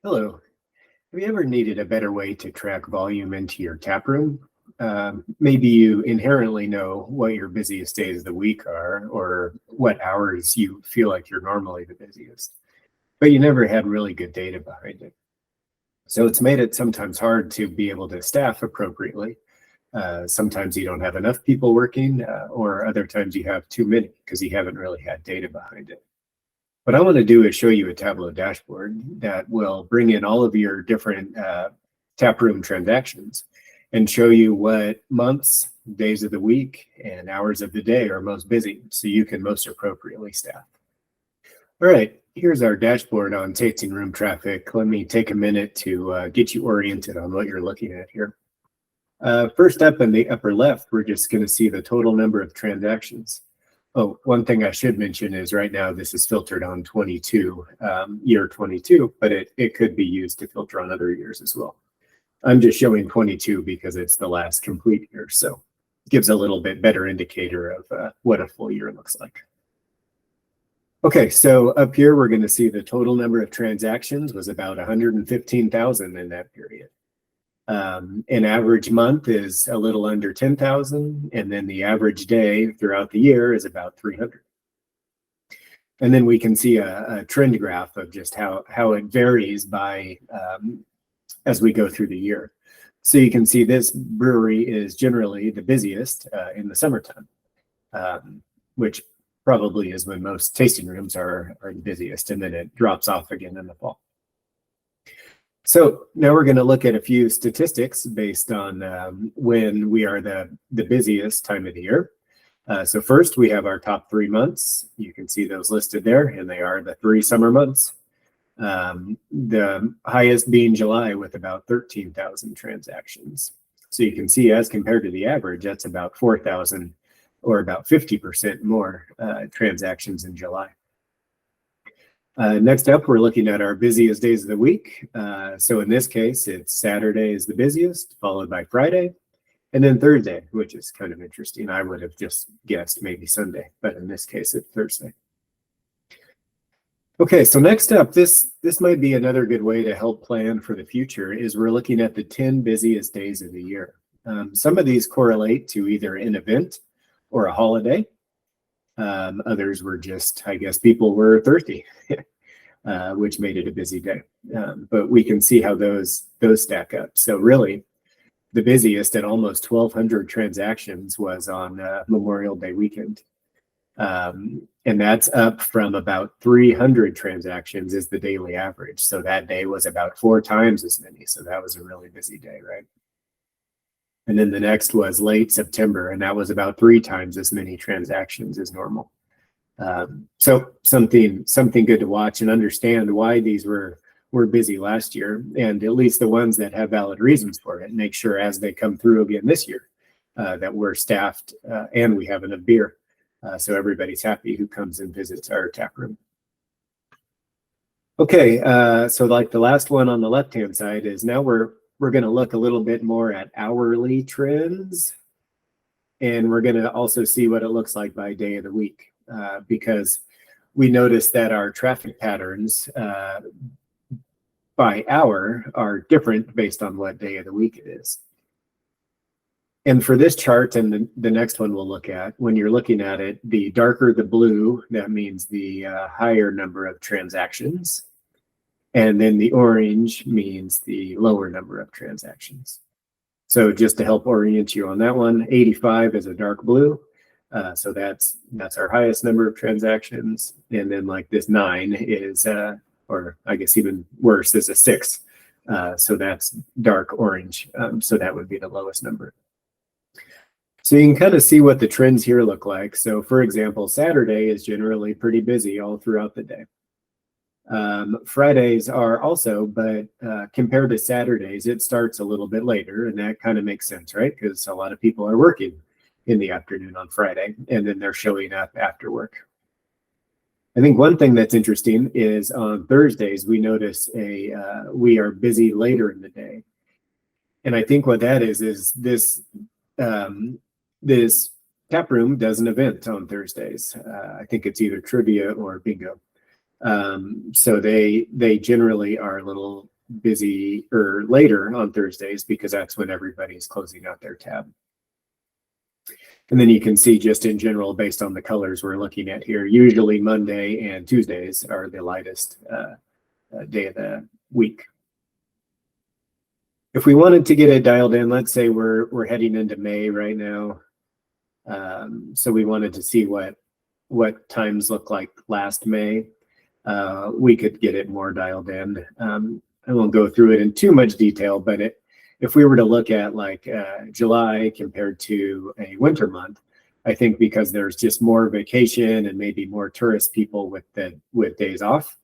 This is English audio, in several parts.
Hello. Have you ever needed a better way to track volume into your tap room? Maybe you inherently know what your busiest days of the week are, or what hours you feel like you're normally the busiest, but you never had really good data behind it. So it's made it sometimes hard to be able to staff appropriately. Sometimes you don't have enough people working, or other times you have too many because you haven't really had data behind it. What I want to do is show you a Tableau dashboard that will bring in all of your different Taproom transactions and show you what months, days of the week, and hours of the day are most busy so you can most appropriately staff. All right, here's our dashboard on tasting room traffic. Let me take a minute to get you oriented on what you're looking at here. First up in the upper left, we're just going to see the total number of transactions. Oh, one thing I should mention is right now this is filtered on 22, year 22, but it could be used to filter on other years as well. I'm just showing 22 because it's the last complete year, so it gives a little bit better indicator of what a full year looks like. Okay, so up here we're going to see the total number of transactions was about 115,000 in that period. An average month is a little under 10,000, and then the average day throughout the year is about 300. And then we can see a trend graph of just how it varies by as we go through the year. So you can see this brewery is generally the busiest in the summertime, which probably is when most tasting rooms are the busiest, and then it drops off again in the fall. So now we're going to look at a few statistics based on when we are the busiest time of the year. So first, we have our top 3 months. You can see those listed there, and they are the 3 summer months. The highest being July with about 13,000 transactions. So you can see as compared to the average, that's about 4,000 or about 50% more transactions in July. Next up, we're looking at our busiest days of the week. So in this case, it's Saturday is the busiest, followed by Friday, and then Thursday, which is kind of interesting. I would have just guessed maybe Sunday, but in this case, it's Thursday. Okay, so next up, this might be another good way to help plan for the future is we're looking at the 10 busiest days of the year. Some of these correlate to either an event or a holiday. Others were just, I guess, people were thirsty, which made it a busy day. But we can see how those stack up. So really, the busiest at almost 1,200 transactions was on Memorial Day weekend. And that's up from about 300 transactions is the daily average. So that day was about 4 times as many. So that was a really busy day, right? And then the next was late September, and that was about 3 times as many transactions as normal. So something good to watch and understand why these were busy last year, and at least the ones that have valid reasons for it. Make sure as they come through again this year that we're staffed and we have enough beer, so everybody's happy who comes and visits our tap room. Okay, so like the last one on the left-hand side is now we're going to look a little bit more at hourly trends, and we're going to also see what it looks like by day of the week, because we noticed that our traffic patterns by hour are different based on what day of the week it is. And for this chart and the next one we'll look at, when you're looking at it, the darker the blue, that means the higher number of transactions. And then the orange means the lower number of transactions. So just to help orient you on that one, 85 is a dark blue. So that's our highest number of transactions. And then like this 9 is, or I guess even worse, is a 6. So that's dark orange. So that would be the lowest number. So you can kind of see what the trends here look like. So for example, Saturday is generally pretty busy all throughout the day. Fridays are also, but compared to Saturdays, it starts a little bit later, and that kind of makes sense, right? Because a lot of people are working in the afternoon on Friday, and then they're showing up after work. I think one thing that's interesting is on Thursdays, we notice we are busy later in the day. And I think what that is this tap room does an event on Thursdays. I think it's either trivia or bingo. So they generally are a little busy or later on Thursdays because that's when everybody's closing out their tab. And then you can see just in general, based on the colors we're looking at here, usually Monday and Tuesdays are the lightest day of the week. If we wanted to get it dialed in, let's say we're heading into May right now. So we wanted to see what times look like last May. We could get it more dialed in. I won't go through it in too much detail, but if we were to look at like July compared to a winter month, I think because there's just more vacation and maybe more tourist people with days off.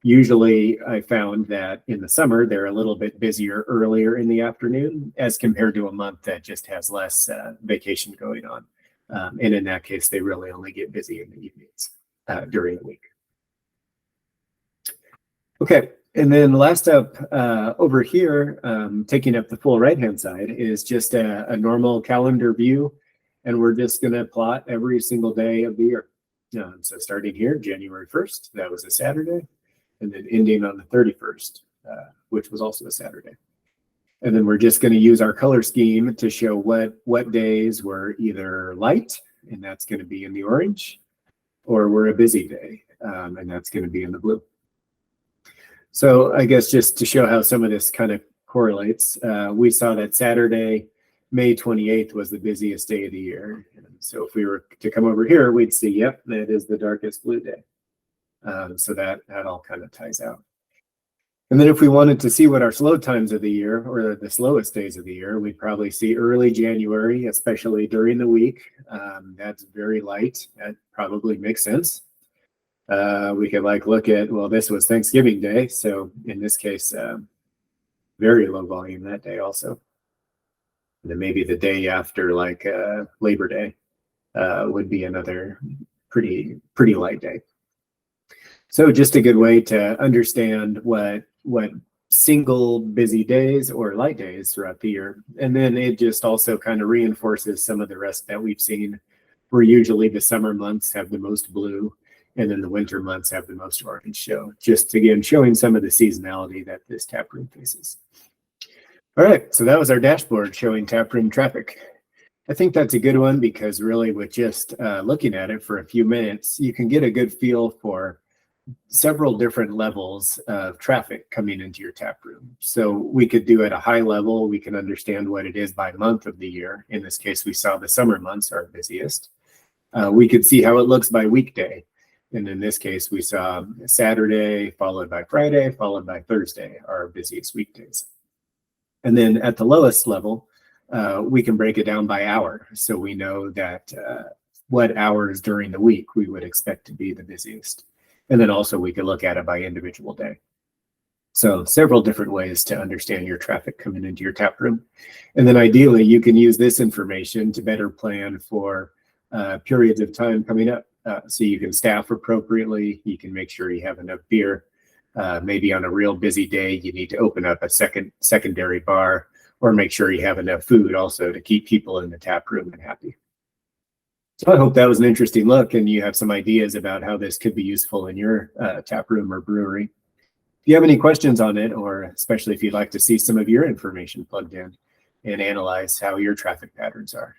Usually I found that in the summer, they're a little bit busier earlier in the afternoon as compared to a month that just has less vacation going on. And in that case, they really only get busy in the evenings during the week. Okay, and then last up over here, taking up the full right-hand side is just a normal calendar view. And we're just gonna plot every single day of the year. So starting here, January 1st, that was a Saturday. And then ending on the 31st, which was also a Saturday. And then we're just going to use our color scheme to show what days were either light, and that's going to be in the orange, or we're a busy day, and that's going to be in the blue. So I guess just to show how some of this kind of correlates, we saw that Saturday, May 28th was the busiest day of the year. And so if we were to come over here, we'd see, yep, that is the darkest blue day. So that all kind of ties out. And then if we wanted to see what our slow times of the year or the slowest days of the year, we'd probably see early January, especially during the week. That's very light. That probably makes sense. We could like look at, well, this was Thanksgiving Day. So in this case, very low volume that day also. And then maybe the day after like Labor Day would be another pretty light day. So just a good way to understand what single busy days or light days throughout the year. And then it just also kind of reinforces some of the rest that we've seen, where usually the summer months have the most blue and then the winter months have the most orange. So just again, showing some of the seasonality that this taproom faces. All right, so that was our dashboard showing taproom traffic. I think that's a good one because really with just looking at it for a few minutes, you can get a good feel for several different levels of traffic coming into your tap room. So we could do at a high level, we can understand what it is by month of the year. In this case, we saw the summer months are busiest. We could see how it looks by weekday. And in this case, we saw Saturday followed by Friday, followed by Thursday, our busiest weekdays. And then at the lowest level, we can break it down by hour. So we know that what hours during the week we would expect to be the busiest. And then also we could look at it by individual day. So several different ways to understand your traffic coming into your tap room. And then ideally you can use this information to better plan for periods of time coming up. So you can staff appropriately. You can make sure you have enough beer. Maybe on a real busy day, you need to open up a secondary bar, or make sure you have enough food also to keep people in the tap room and happy. So I hope that was an interesting look and you have some ideas about how this could be useful in your tap room or brewery. If you have any questions on it, or especially if you'd like to see some of your information plugged in and analyze how your traffic patterns are,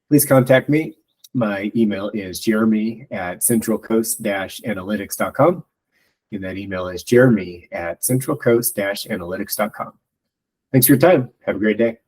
please contact me. My email is jeremy@centralcoast-analytics.com. And that email is jeremy@centralcoast-analytics.com. Thanks for your time. Have a great day.